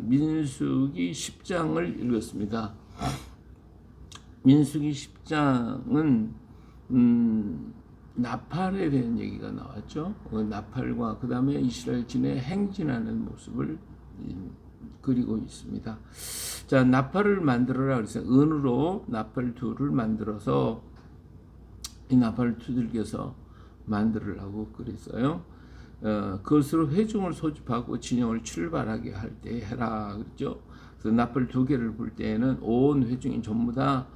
민수기 10장을 읽었습니다. 민수기 10장은 나팔에 대한 얘기가 나왔죠. 나팔과 그 다음에 이스라엘 진에 행진하는 모습을 그리고 있습니다. 자, 나팔을 만들어라 그래서 은으로 나팔 둘을 만들어서 이 나팔을 두들겨서 만들으라고 그랬어요. 그것으로 회중을 소집하고 진영을 출발하게 할 때 해라 그랬죠. 그래서 나팔 두 개를 불 때에는 온 회중이 전부 다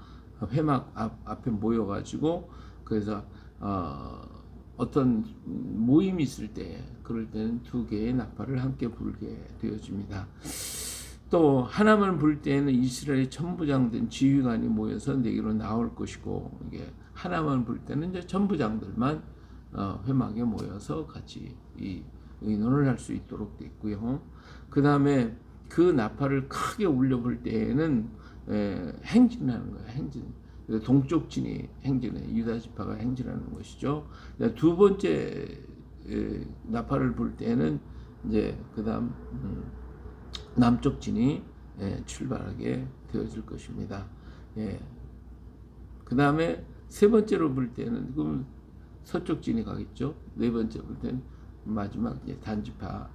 회막 앞에 모여가지고 그래서 어떤 모임이 있을 때 그럴 때는 두 개의 나팔을 함께 불게 되어집니다. 또 하나만 불 때에는 이스라엘의 천부장된 지휘관이 모여서 내게로 나올 것이고, 이게 하나만 불 때는 이제 천부장들만 회막에 모여서 같이 이 의논을 할 수 있도록 돼 있고요. 그 다음에 그 나팔을 크게 울려 불 때에는 행진하는 거예요. 행진. 동쪽 진이 행진해, 유다 지파가 행진하는 것이죠. 두 번째 나팔을 불 때는 이제 그다음 남쪽 진이 출발하게 되어질 것입니다. 그 다음에 세 번째로 불 때는 그럼 서쪽 진이 가겠죠. 네 번째 불 때는 마지막 이제 단지파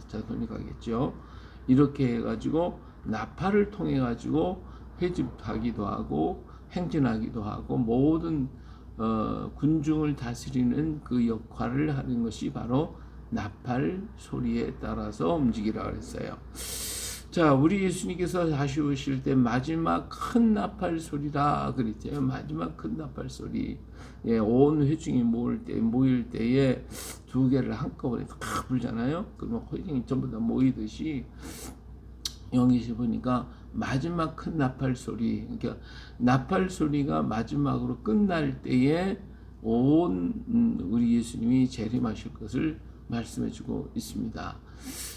자손이 가겠죠. 이렇게 해가지고 나팔을 통해 가지고 회집하기도 하고 행진하기도 하고 모든 군중을 다스리는 그 역할을 하는 것이 바로 나팔 소리에 따라서 움직이라 그랬어요. 자, 우리 예수님께서 다시 오실 때 마지막 큰 나팔 소리라 그랬죠. 마지막 큰 나팔 소리. 온 회중이 모일 때에 두 개를 한꺼번에 탁 불잖아요. 그러면 회중이 전부 다 모이듯이 여기서 보니까 마지막 큰 나팔 소리, 그러니까 나팔 소리가 마지막으로 끝날 때에 온 우리 예수님이 재림하실 것을 말씀해주고 있습니다.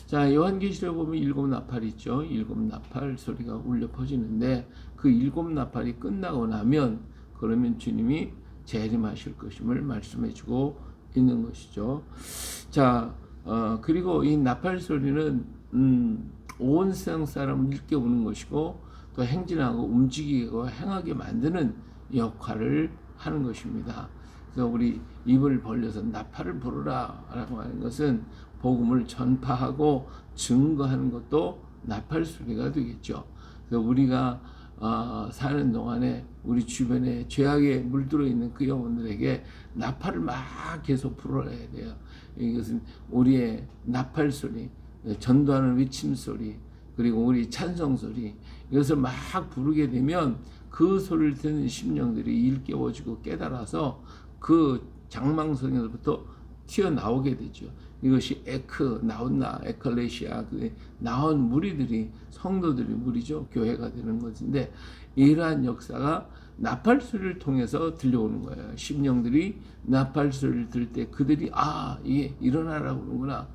자, 요한계시록에 보면 일곱 나팔 있죠. 일곱 나팔 소리가 울려 퍼지는데 그 일곱 나팔이 끝나고 나면 그러면 주님이 재림하실 것임을 말씀해주고 있는 것이죠. 자, 그리고 이 나팔 소리는 온 세상 사람을 일깨우는 것이고 또 행진하고 움직이고 행하게 만드는 역할을 하는 것입니다. 그래서 우리 입을 벌려서 나팔을 부르라 라고 하는 것은 복음을 전파하고 증거하는 것도 나팔 소리가 되겠죠. 그래서 우리가 사는 동안에 우리 주변에 죄악에 물들어 있는 그 영혼들에게 나팔을 막 계속 불어야 돼요. 이것은 우리의 나팔 소리, 전도하는 외침 소리, 그리고 우리 찬송 소리, 이것을 막 부르게 되면 그 소리를 듣는 심령들이 일깨워지고 깨달아서 그 장망성에서부터 튀어나오게 되죠. 이것이 나온나, 에클레시아, 나온 무리들이, 성도들이 무리죠. 교회가 되는 것인데, 이러한 역사가 나팔 소리를 통해서 들려오는 거예요. 심령들이 나팔 소리를 들을 때 그들이 이게 일어나라고 그러는구나.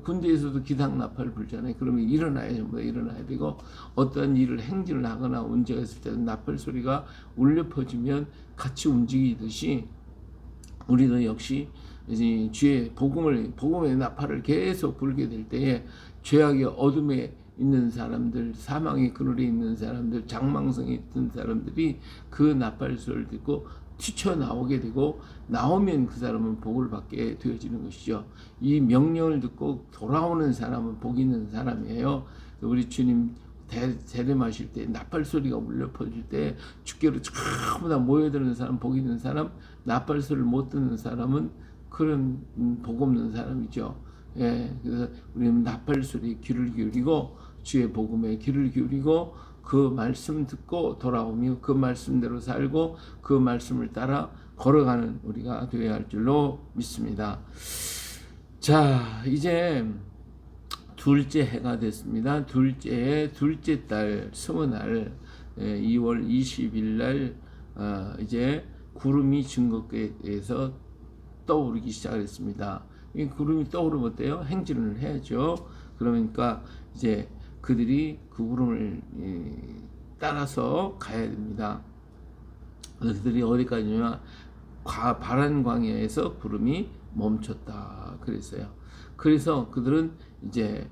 군대에서도 기상 나팔 불잖아요. 그러면 일어나야 전부 다 일어나야 되고, 어떤 일을 행진을 하거나 문제가 있을 때는 나팔 소리가 울려 퍼지면 같이 움직이듯이 우리도 역시 주의 복음의 나팔을 계속 불게 될 때에 죄악의 어둠에 있는 사람들, 사망의 그늘에 있는 사람들, 장망성에 있던 사람들이 그 나팔 소리를 듣고 튀쳐나오게 되고, 나오면 그 사람은 복을 받게 되어지는 것이죠. 이 명령을 듣고 돌아오는 사람은 복 있는 사람이에요. 우리 주님 재림하실 때 나팔 소리가 울려 퍼질 때 주께로 전부 다 모여드는 사람, 복 있는 사람, 나팔 소리를 못 듣는 사람은 그런 복 없는 사람이죠. 그래서 우리는 나팔 소리에 귀를 기울이고 주의 복음에 귀를 기울이고 그 말씀 듣고 돌아오며 그 말씀대로 살고 그 말씀을 따라 걸어가는 우리가 되어야 할 줄로 믿습니다. 자, 이제 둘째 해가 됐습니다. 둘째 달 스무 날 2월 20일 날 이제 구름이 증거궤에서 떠오르기 시작했습니다. 이 구름이 떠오르면 어때요? 행진을 해야죠. 그러니까 이제 그들이 그 구름을 따라서 가야 됩니다. 그들이 어디까지냐? 바란 광야에서 구름이 멈췄다 그랬어요. 그래서 그들은 이제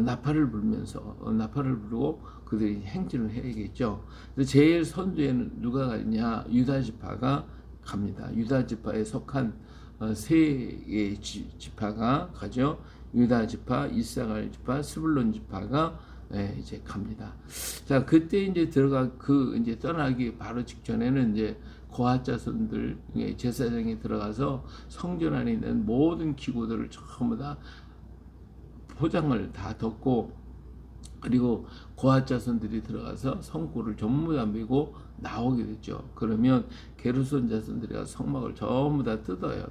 나팔을 불면서 나팔을 부르고 그들이 행진을 해야겠죠. 제일 선두에는 누가 가냐? 유다 지파가 갑니다. 유다 지파에 속한 세 개의 지파가 가죠. 유다 지파, 이사갈 지파, 스불론 지파가 이제 갑니다. 자, 그때 이제 이제 떠나기 바로 직전에는 이제 고핫 자손들 제사장이 들어가서 성전 안에 있는 모든 기구들을 전부 다 포장을 다 덮고, 그리고 고핫 자손들이 들어가서 성구를 전부 다 메고 나오게 됐죠. 그러면 게르손 자손들이 가서 성막을 전부 다 뜯어요.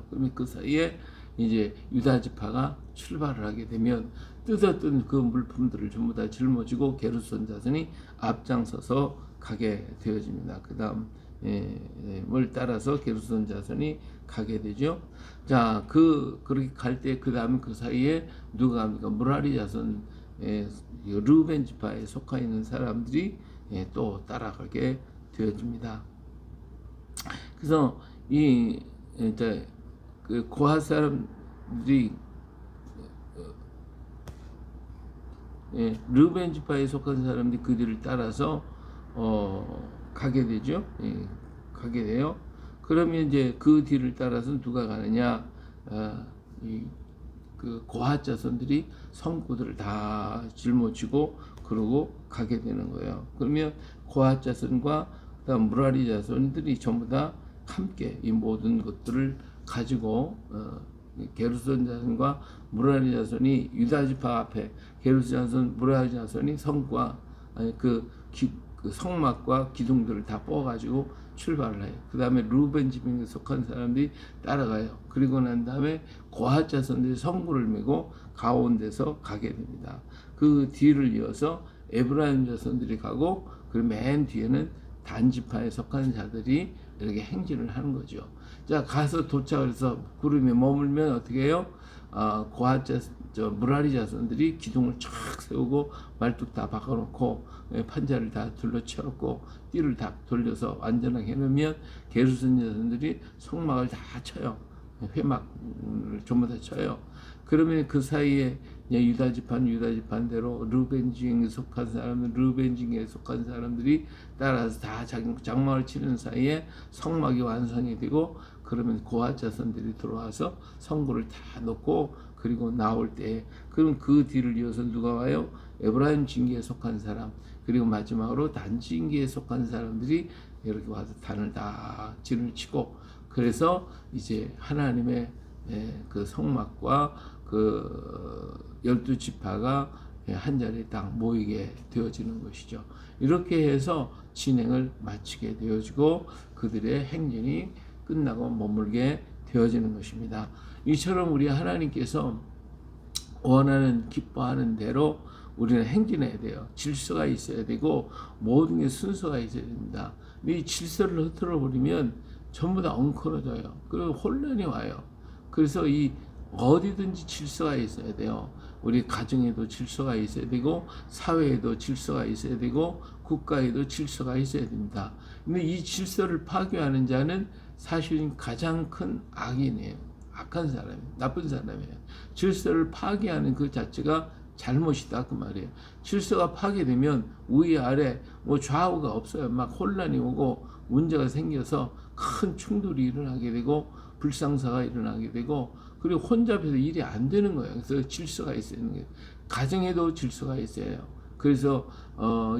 그러면 그 사이에 이제 유다 지파가 출발을 하게 되면 뜯었던 그 물품들을 전부 다 짊어지고 게르손 자손이 앞장서서 가게 되어집니다. 그 다음 을 따라서 게르손 자손이 가게 되죠. 자, 그렇게 갈 때 그 다음 그 사이에 누가 합니까? 무라리 자손, 르우벤 지파에 속하 있는 사람들이 또 따라가게 되어집니다. 그래서 이제 그 고핫 사람들이 르우벤 지파에 속한 사람들이 그 뒤를 따라서 가게 되죠. 가게 돼요. 그러면 이제 그 뒤를 따라서 누가 가느냐? 그 고핫 자손들이 성구들을 다 짊어지고 그러고 가게 되는 거예요. 그러면 고핫 자손과 그다음 무라리 자손들이 전부 다 함께 이 모든 것들을 가지고 게르손 자손과 무라리 자손이 유다 지파 앞에 게르손 자손, 무라리 자손이 성과 그 성막과 기둥들을 다 뽑아가지고 출발을 해요. 그 다음에 루벤 지방에 속한 사람들이 따라가요. 그리고 난 다음에 고핫 자손들이 성구를 메고 가운데서 가게 됩니다. 그 뒤를 이어서 에브라임 자손들이 가고, 그리고 맨 뒤에는 단 지파에 속한 자들이 이렇게 행진을 하는 거죠. 자, 가서 도착을 해서 구름에 머물면 어떻게 해요? 고핫 무라리 자손들이 기둥을 쫙 세우고 말뚝 다 박아놓고 판자를 다 둘러채웠고 띠를 다 돌려서 안전하게 해놓으면 게르손 자손들이 성막을 다 쳐요. 회막을 전부 다 쳐요. 그러면 그 사이에 유다 지파대로 르우벤 지경에 속한 사람들, 르우벤 지경에 속한 사람들이 따라서 다 장막을 치는 사이에 성막이 완성이 되고, 그러면 고핫 자손들이 들어와서 성구를 다 놓고 그리고 나올 때, 그럼 그 뒤를 이어서 누가 와요? 에브라임 징계에 속한 사람, 그리고 마지막으로 단 징계에 속한 사람들이 이렇게 와서 단을 다 진을 치고, 그래서 이제 하나님의 그 성막과 그 12지파가 한 자리에 딱 모이게 되어지는 것이죠. 이렇게 해서 진행을 마치게 되어지고 그들의 행진이 끝나고 머물게 되어지는 것입니다. 이처럼 우리 하나님께서 원하는 기뻐하는 대로 우리는 행진해야 돼요. 질서가 있어야 되고 모든 게 순서가 있어야 됩니다. 이 질서를 흐트러 버리면 전부 다 엉클어져요. 그리고 혼란이 와요. 그래서 이 어디든지 질서가 있어야 돼요. 우리 가정에도 질서가 있어야 되고 사회에도 질서가 있어야 되고 국가에도 질서가 있어야 됩니다. 근데 이 질서를 파괴하는 자는 사실은 가장 큰 악인이에요. 악한 사람이에요. 나쁜 사람이에요. 질서를 파괴하는 그 자체가 잘못이다 그 말이에요. 질서가 파괴되면 위 아래 뭐 좌우가 없어요. 막 혼란이 오고 문제가 생겨서 큰 충돌이 일어나게 되고 불상사가 일어나게 되고, 그리고 혼잡해서 일이 안 되는 거예요. 그래서 질서가 있어야 하는 거예요. 가정에도 질서가 있어요. 그래서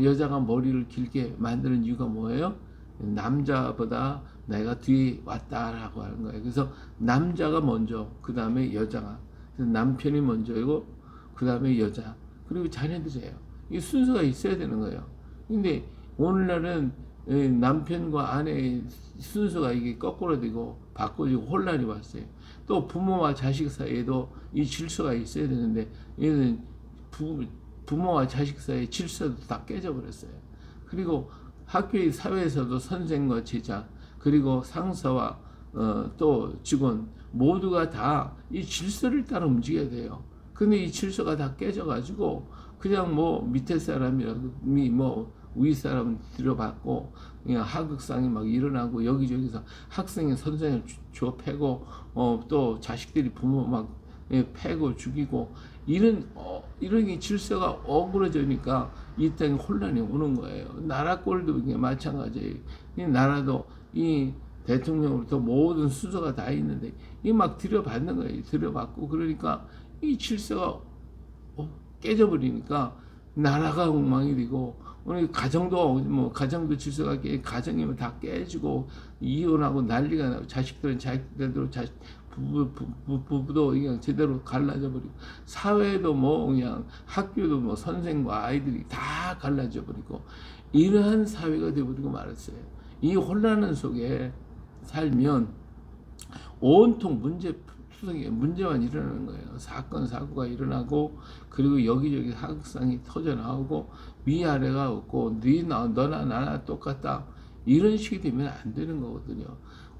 여자가 머리를 길게 만드는 이유가 뭐예요? 남자보다 내가 뒤에 왔다라고 하는 거예요. 그래서 남자가 먼저, 그 다음에 여자가, 그래서 남편이 먼저이고 그 다음에 여자, 그리고 자녀들이에요. 이 순서가 있어야 되는 거예요. 근데 오늘날은 남편과 아내의 순서가 이게 거꾸로 되고 바꿔지고 혼란이 왔어요. 또 부모와 자식 사이에도 이 질서가 있어야 되는데 얘는 부모와 자식 사이의 질서도 다 깨져버렸어요. 그리고 학교의 사회에서도 선생과 제자, 그리고 상사와 또 직원 모두가 다 이 질서를 따라 움직여야 돼요. 근데 이 질서가 다 깨져가지고 그냥 뭐 밑에 사람이 뭐 위 사람 들여받고 그냥 하극상이 막 일어나고 여기저기서 학생이 선생을 패고 또 자식들이 부모 막 패고 죽이고 이런 게 질서가 어그러지니까 이 땅에 혼란이 오는 거예요. 나라 꼴도 이게 마찬가지예요. 이 나라도 이 대통령으로부터 모든 순서가 다 있는데 이 막 들여받는 거예요. 들여받고 그러니까 이 질서가 깨져버리니까 나라가 엉망이 되고 오늘 가정도 질서가 가정이면 다 깨지고 이혼하고 난리가 나고 자식들은 자식들대로 부부도 그냥 제대로 갈라져 버리고 사회도 그냥 학교도 선생과 아이들이 다 갈라져 버리고 이러한 사회가 되어버리고 말았어요. 이 혼란 속에 살면 온통 문제만 일어나는 거예요. 사건 사고가 일어나고 그리고 여기저기 사극상이 터져 나오고 위아래가 없고 너나 나나 똑같다 이런 식이 되면 안 되는 거거든요.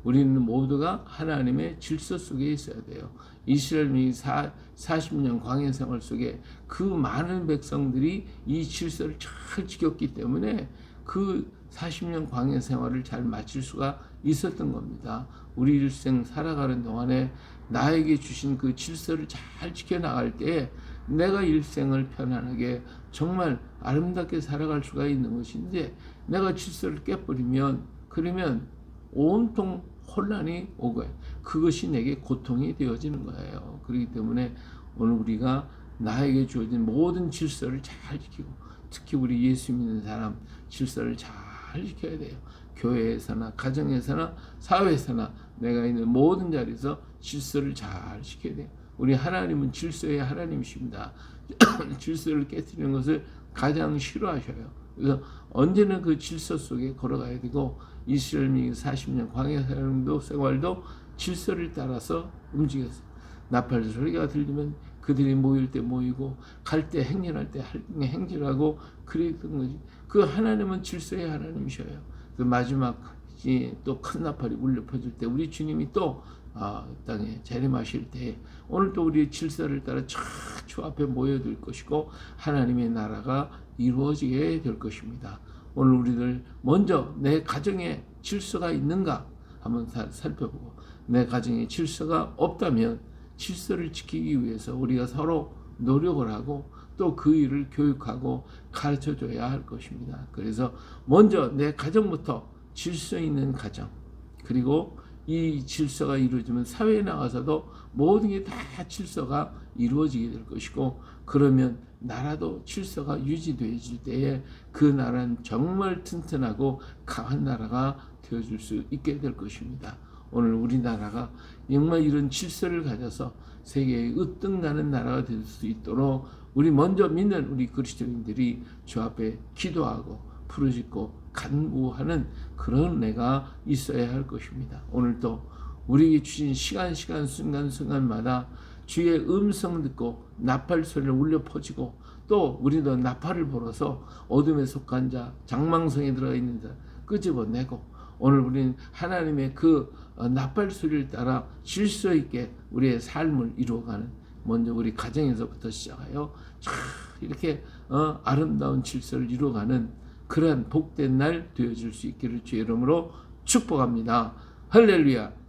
우리는 모두가 하나님의 질서 속에 있어야 돼요. 이스라엘이 40년 광야 생활 속에 그 많은 백성들이 이 질서를 잘 지켰기 때문에 그 40년 광야 생활을 잘 마칠 수가 있었던 겁니다. 우리 일생 살아가는 동안에 나에게 주신 그 질서를 잘 지켜나갈 때 내가 일생을 편안하게 정말 아름답게 살아갈 수가 있는 것인데 내가 질서를 깨버리면 그러면 온통 혼란이 오고 그것이 내게 고통이 되어지는 거예요. 그렇기 때문에 오늘 우리가 나에게 주어진 모든 질서를 잘 지키고 특히 우리 예수 믿는 사람 질서를 잘 지켜야 돼요. 교회에서나 가정에서나 사회에서나 내가 있는 모든 자리에서 질서를 잘 지켜야 돼요. 우리 하나님은 질서의 하나님이십니다. 질서를 깨뜨리는 것을 가장 싫어하셔요. 그래서 언제나 그 질서 속에 걸어가야 되고 이스라엘이 40년 광야 생활도 질서를 따라서 움직였어요. 나팔 소리가 들리면 그들이 모일 때 모이고 갈 때 행진할 때 행진하고 그랬던 거지. 그 하나님은 질서의 하나님이셔요. 그 마지막 또 큰 나팔이 울려 퍼질 때 우리 주님이 또 땅에 재림하실 때 오늘 또 우리의 질서를 따라 주 앞에 모여들 것이고 하나님의 나라가 이루어지게 될 것입니다. 오늘 우리들 먼저 내 가정에 질서가 있는가 한번 살펴보고 내 가정에 질서가 없다면 질서를 지키기 위해서 우리가 서로 노력을 하고 또 그 일을 교육하고 가르쳐줘야 할 것입니다. 그래서 먼저 내 가정부터 질서 있는 가정 그리고 이 질서가 이루어지면 사회에 나가서도 모든 게 다 질서가 이루어지게 될 것이고 그러면 나라도 질서가 유지되어질 때에 그 나라는 정말 튼튼하고 강한 나라가 되어줄 수 있게 될 것입니다. 오늘 우리나라가 정말 이런 질서를 가져서 세계에 으뜸나는 나라가 될 수 있도록 우리 먼저 믿는 우리 그리스도인들이 주 앞에 기도하고 부르짖고 간구하는 그런 은혜가 있어야 할 것입니다. 오늘도 우리에게 주신 시간 순간마다 주의 음성 듣고 나팔 소리를 울려 퍼지고 또 우리도 나팔을 불어서 어둠에 속한 자 장망성에 들어가 있는 자 끄집어내고 오늘 우리는 하나님의 그 나팔 소리를 따라 질서 있게 우리의 삶을 이루어가는 먼저 우리 가정에서부터 시작하여 이렇게 아름다운 질서를 이루어가는 그러한 복된 날 되어줄 수 있기를 주의 이름으로 축복합니다. 할렐루야.